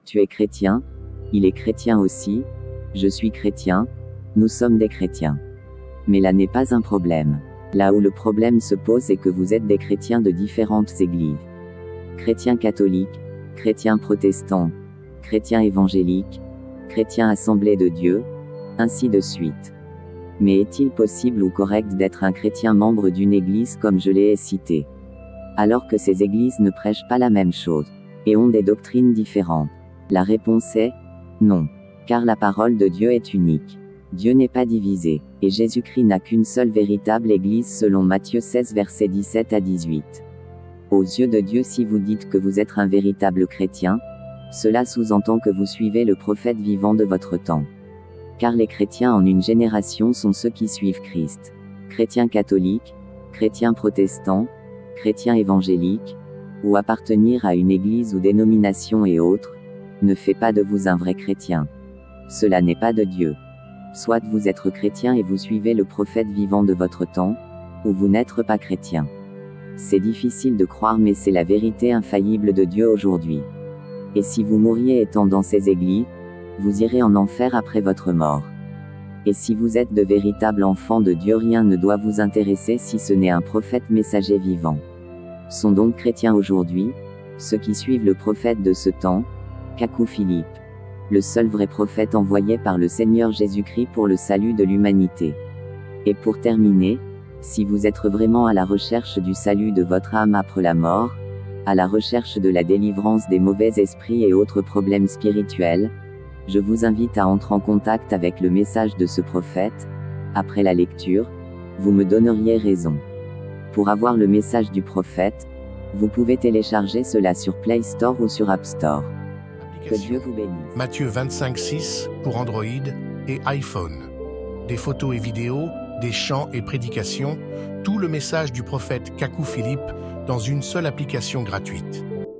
Tu es chrétien, il est chrétien aussi, je suis chrétien, nous sommes des chrétiens. Mais là n'est pas un problème. Là où le problème se pose est que vous êtes des chrétiens de différentes églises. Chrétiens catholiques, chrétiens protestants, chrétiens évangéliques, chrétiens assemblés de Dieu, ainsi de suite. Mais est-il possible ou correct d'être un chrétien membre d'une église comme je l'ai cité, alors que ces églises ne prêchent pas la même chose, et ont des doctrines différentes? La réponse est non. Car la parole de Dieu est unique. Dieu n'est pas divisé, et Jésus-Christ n'a qu'une seule véritable église selon Matthieu 16 versets 17 à 18. Aux yeux de Dieu, si vous dites que vous êtes un véritable chrétien, cela sous-entend que vous suivez le prophète vivant de votre temps. Car les chrétiens en une génération sont ceux qui suivent Christ. Chrétiens catholiques, chrétiens protestants, chrétiens évangéliques, ou appartenir à une église ou dénomination et autres, ne fait pas de vous un vrai chrétien. Cela n'est pas de Dieu. Soit vous êtes chrétien et vous suivez le prophète vivant de votre temps, ou vous n'êtes pas chrétien. C'est difficile de croire mais c'est la vérité infaillible de Dieu aujourd'hui. Et si vous mouriez étant dans ces églises, vous irez en enfer après votre mort. Et si vous êtes de véritables enfants de Dieu, rien ne doit vous intéresser si ce n'est un prophète messager vivant. Sont donc chrétiens aujourd'hui ceux qui suivent le prophète de ce temps, Kakou Philippe, le seul vrai prophète envoyé par le Seigneur Jésus-Christ pour le salut de l'humanité. Et pour terminer, si vous êtes vraiment à la recherche du salut de votre âme après la mort, à la recherche de la délivrance des mauvais esprits et autres problèmes spirituels, je vous invite à entrer en contact avec le message de ce prophète. Après la lecture, vous me donneriez raison. Pour avoir le message du prophète, vous pouvez télécharger cela sur Play Store ou sur App Store. Que Dieu vous bénisse. Matthieu 25:6 pour Android et iPhone. Des photos et vidéos, des chants et prédications, tout le message du prophète Kakou Philippe dans une seule application gratuite.